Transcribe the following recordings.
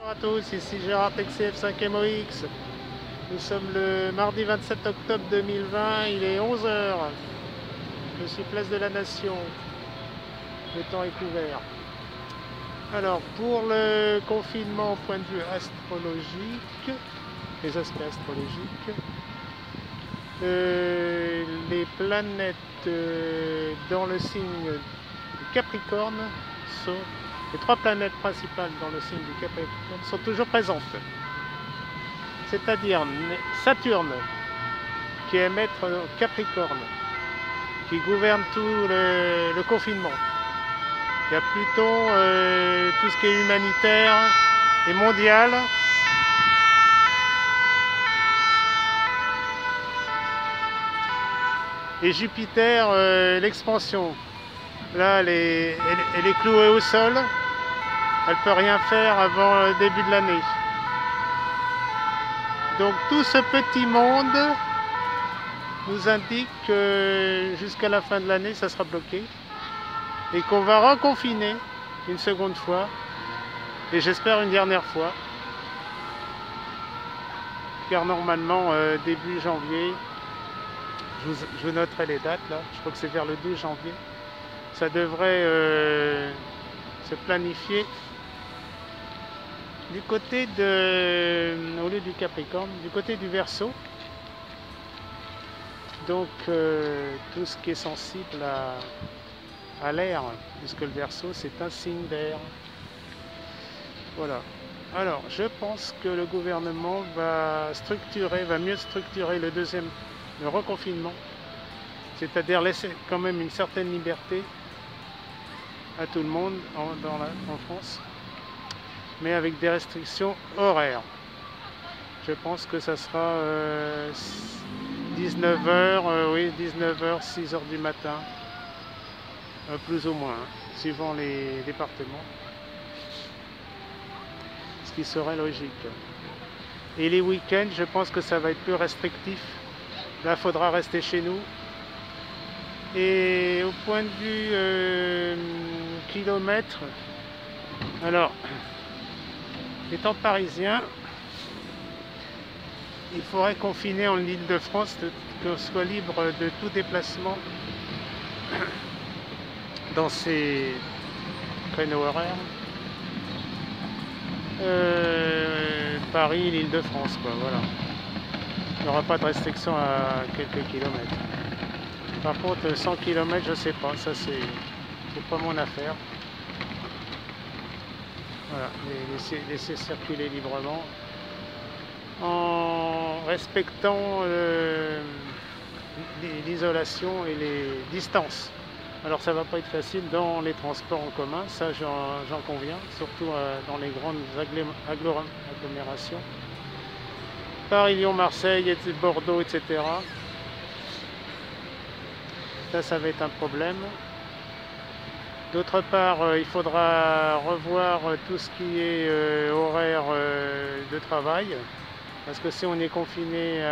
Bonjour à tous, ici Gérard TXF 5MOX. Nous sommes le mardi 27 octobre 2020, il est 11 h. Je suis place de la Nation. Le temps est couvert. Alors, pour le confinement au point de vue astrologique, les aspects astrologiques, les planètes dans le signe du Capricorne sont... Les trois planètes principales dans le signe du Capricorne sont toujours présentes. C'est-à-dire Saturne, qui est maître au Capricorne, qui gouverne tout le confinement. Il y a Pluton, tout ce qui est humanitaire et mondial. Et Jupiter, l'expansion. Là, elle est clouée au sol. Elle ne peut rien faire avant le début de l'année. Donc tout ce petit monde nous indique que jusqu'à la fin de l'année, ça sera bloqué. Et qu'on va reconfiner une seconde fois. Et j'espère une dernière fois. Car normalement, début janvier, je vous noterai les dates là. Je crois que c'est vers le 12 janvier. Ça devrait se planifier du côté au lieu du Capricorne, du côté du Verseau. Donc tout ce qui est sensible à l'air, puisque le Verseau c'est un signe d'air. Voilà. Alors je pense que le gouvernement va mieux structurer le reconfinement, c'est-à-dire laisser quand même une certaine liberté à tout le monde en France, mais avec des restrictions horaires. Je pense que ça sera 19 h, oui, 19 h, 6 h du matin, plus ou moins, suivant les départements, ce qui serait logique. Et les week-ends, je pense que ça va être plus restrictif. Là, il faudra rester chez nous. Et au point de vue kilomètres, alors, étant parisien, il faudrait confiner en Île-de-France, qu'on soit libre de tout déplacement dans ces créneaux horaires. Paris, l'Île-de-France, quoi, voilà. Il n'y aura pas de restriction à quelques kilomètres. Par contre, 100 km, je sais pas, ça c'est pas mon affaire. Voilà, laisser circuler librement en respectant l'isolation et les distances. Alors ça va pas être facile dans les transports en commun, ça j'en conviens, surtout dans les grandes agglomérations. Paris, Lyon, Marseille, Bordeaux, etc. Ça va être un problème. D'autre part, il faudra revoir tout ce qui est horaire de travail. Parce que si on est confiné,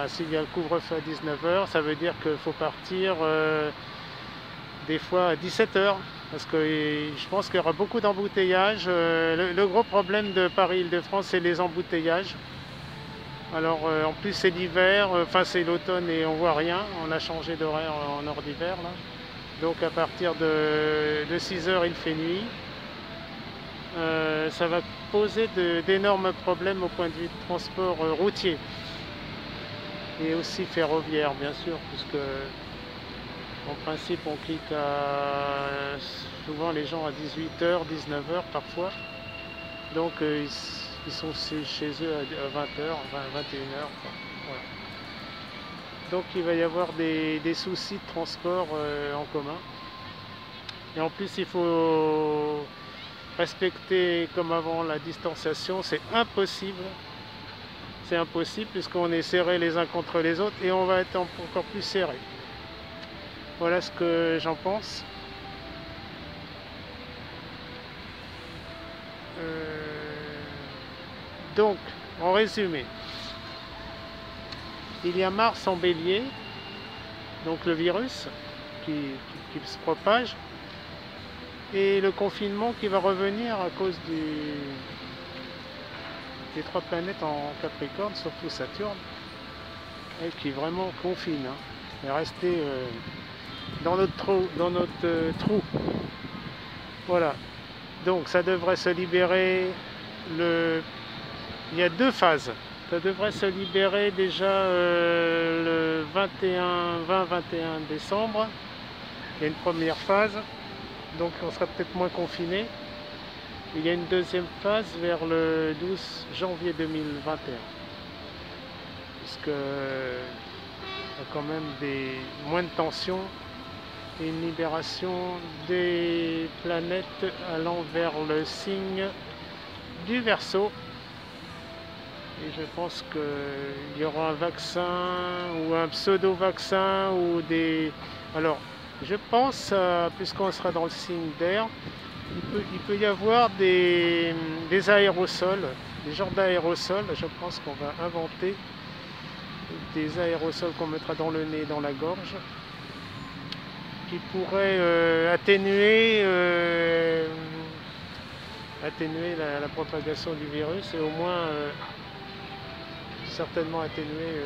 s'il y a le couvre-feu à 19 h, ça veut dire qu'il faut partir des fois à 17 h. Parce que je pense qu'il y aura beaucoup d'embouteillages. Le gros problème de Paris-Île-de-France, c'est les embouteillages. Alors en plus c'est l'hiver, enfin c'est l'automne et on voit rien, on a changé d'horaire en hors d'hiver là. Donc à partir de 6 h il fait nuit. Ça va poser d'énormes problèmes au point de vue de transport routier. Et aussi ferroviaire bien sûr, puisque en principe on quitte souvent les gens à 18 h, 19 h parfois. Donc ils sont chez eux à 20 h, 21 h. Voilà. Donc il va y avoir des soucis de transport en commun. Et en plus il faut respecter comme avant la distanciation, c'est impossible. C'est impossible puisqu'on est serrés les uns contre les autres et on va être encore plus serrés. Voilà ce que j'en pense. Donc, en résumé, il y a Mars en Bélier, donc le virus qui se propage, et le confinement qui va revenir à cause les 3 planètes en Capricorne, surtout Saturne, et qui vraiment confine, hein, et rester dans notre trou. Voilà. Donc ça devrait se libérer il y a 2 phases. Ça devrait se libérer déjà le 20-21 décembre. Il y a une première phase, donc on sera peut-être moins confiné. Il y a une deuxième phase vers le 12 janvier 2021. Puisque il y a quand même moins de tensions et une libération des planètes allant vers le signe du Verseau. Et je pense qu'il y aura un vaccin ou un pseudo-vaccin ou des... Alors, je pense, puisqu'on sera dans le signe d'air, il peut y avoir des aérosols, des genres d'aérosols. Je pense qu'on va inventer des aérosols qu'on mettra dans le nez, dans la gorge, qui pourraient atténuer la propagation du virus et au moins certainement atténuer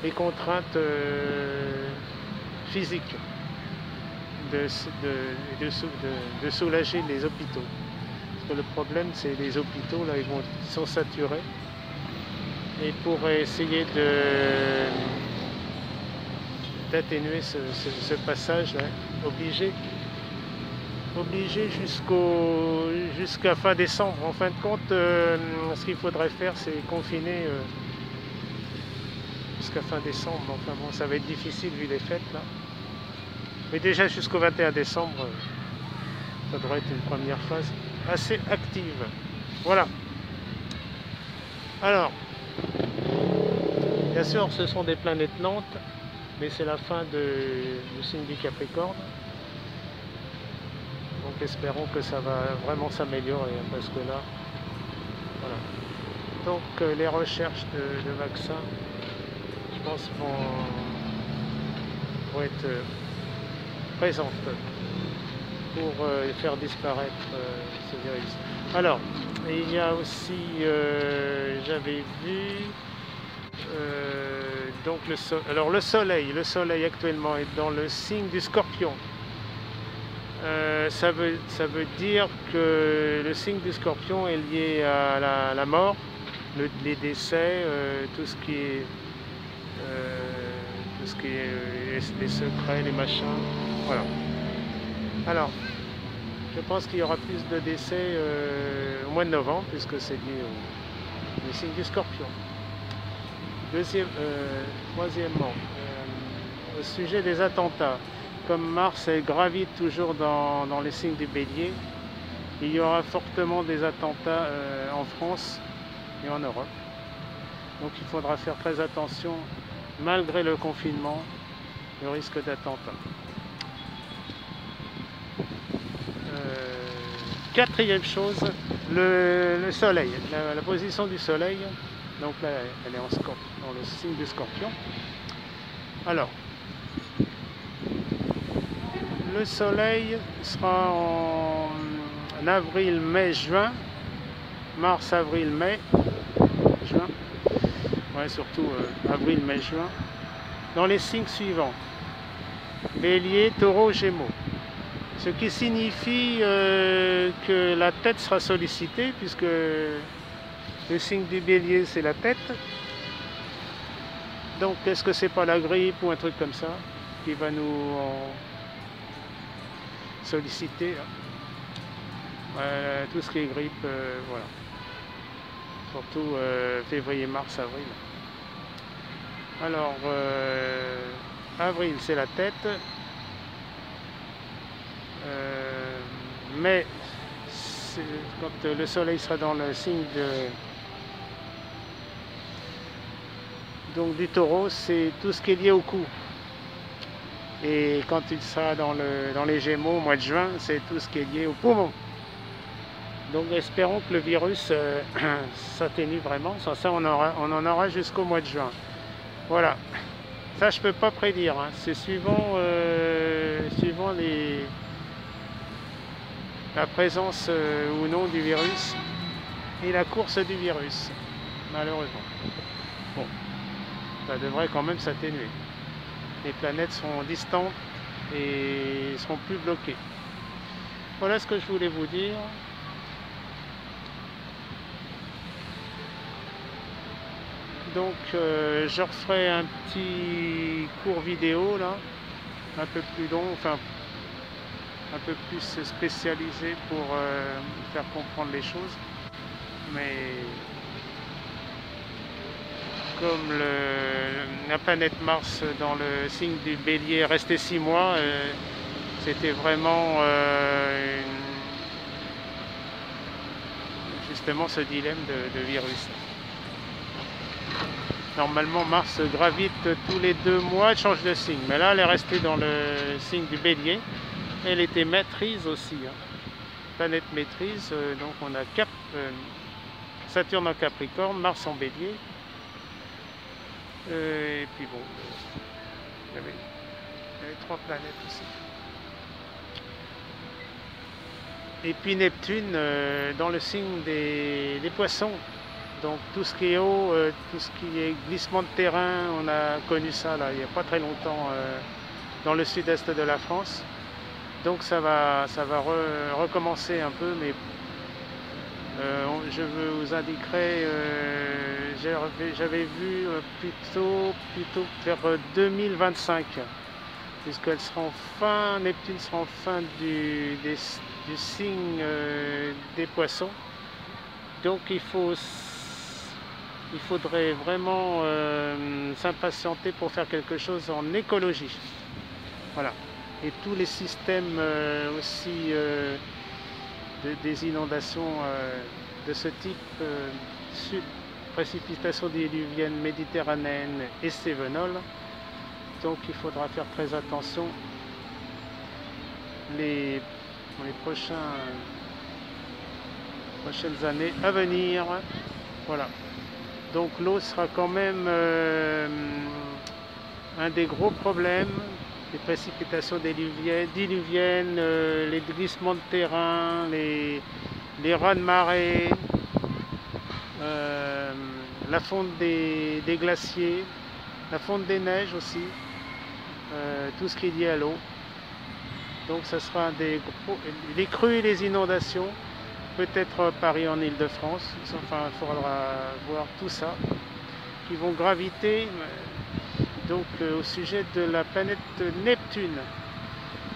les contraintes physiques, de soulager les hôpitaux. Parce que le problème, c'est les hôpitaux, là, ils sont saturés. Et pour essayer d'atténuer ce passage, là, obligé jusqu'à fin décembre. En fin de compte, ce qu'il faudrait faire, c'est confiner jusqu'à fin décembre. Enfin bon, ça va être difficile vu les fêtes là. Mais déjà jusqu'au 21 décembre, ça devrait être une première phase assez active. Voilà. Alors, bien sûr, ce sont des planètes lentes, mais c'est la fin du signe du Capricorne. Donc espérons que ça va vraiment s'améliorer, parce que là, voilà. Donc les recherches de vaccins, je pense, vont être présentes pour faire disparaître ce virus. Alors, il y a aussi, j'avais vu, donc le soleil actuellement est dans le signe du Scorpion. Ça veut dire que le signe du Scorpion est lié à la mort, les décès, tout ce qui est les secrets, les machins, voilà. Alors, je pense qu'il y aura plus de décès au mois de novembre, puisque c'est lié au signe du Scorpion. Troisièmement, au sujet des attentats, comme Mars gravite toujours dans les signes du Bélier, il y aura fortement des attentats en France et en Europe. Donc il faudra faire très attention, malgré le confinement, le risque d'attentat. Quatrième chose, le soleil, la position du soleil. Donc là, elle est dans le signe du Scorpion. Alors, le soleil sera en avril, mai, juin, mars, avril, mai, juin, ouais, surtout avril, mai, juin, dans les signes suivants: Bélier, Taureau, Gémeaux. Ce qui signifie que la tête sera sollicitée, puisque le signe du Bélier, c'est la tête. Donc, est-ce que c'est pas la grippe ou un truc comme ça qui va nous solliciter, tout ce qui est grippe, voilà. Surtout février, mars, avril. Alors, avril, c'est la tête. Mais quand le soleil sera dans le signe du Taureau, c'est tout ce qui est lié au cou. Et quand il sera dans les Gémeaux au mois de juin, c'est tout ce qui est lié au poumon. Donc espérons que le virus s'atténue vraiment. Sans ça, on en aura jusqu'au mois de juin. Voilà. Ça, je peux pas prédire, hein. C'est suivant la présence ou non du virus. et la course du virus, malheureusement. Bon, ça devrait quand même s'atténuer. Les planètes sont distantes et seront plus bloquées. Voilà ce que je voulais vous dire. Donc je referai un petit cours vidéo là, un peu plus long, enfin un peu plus spécialisé pour faire comprendre les choses. Mais comme la planète Mars dans le signe du Bélier est restée 6 mois, c'était vraiment justement ce dilemme de virus. Normalement, Mars gravite tous les 2 mois, elle change de signe. Mais là, elle est restée dans le signe du Bélier. Elle était maîtrise aussi. Hein. Planète maîtrise, donc on a Saturne en Capricorne, Mars en Bélier. Et puis bon, il y avait 3 planètes aussi. Et puis Neptune dans le signe des Poissons. Donc tout ce qui est eau, tout ce qui est glissement de terrain, on a connu ça là, il n'y a pas très longtemps dans le sud-est de la France. Donc ça va recommencer un peu, mais je vous indiquerai, j'avais vu plutôt vers 2025, puisqu'elle sera en fin, Neptune sera en fin du signe des Poissons. Donc il faudrait vraiment s'impatienter pour faire quelque chose en écologie. Voilà. Et tous les systèmes aussi des inondations de ce type, précipitations diluviennes méditerranéennes et cévenoles. Donc il faudra faire très attention pour les prochaines années à venir. Voilà. Donc l'eau sera quand même un des gros problèmes, les précipitations diluviennes, les glissements de terrain, les raz-de-marée, la fonte des glaciers, la fonte des neiges aussi, tout ce qui est lié à l'eau. Donc ça sera les crues et les inondations. Peut-être Paris en Île-de-France, enfin il faudra voir tout ça, qui vont graviter donc au sujet de la planète Neptune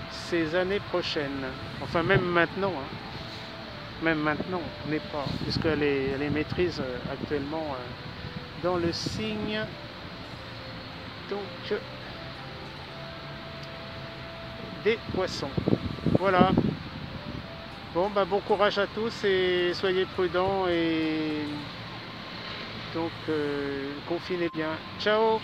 ces années prochaines, enfin même maintenant, hein. Même maintenant, on n'est pas, puisqu'elle est maîtrise actuellement dans le signe donc des Poissons. Voilà. Bon, bah, bon courage à tous et soyez prudents et donc confinez bien. Ciao!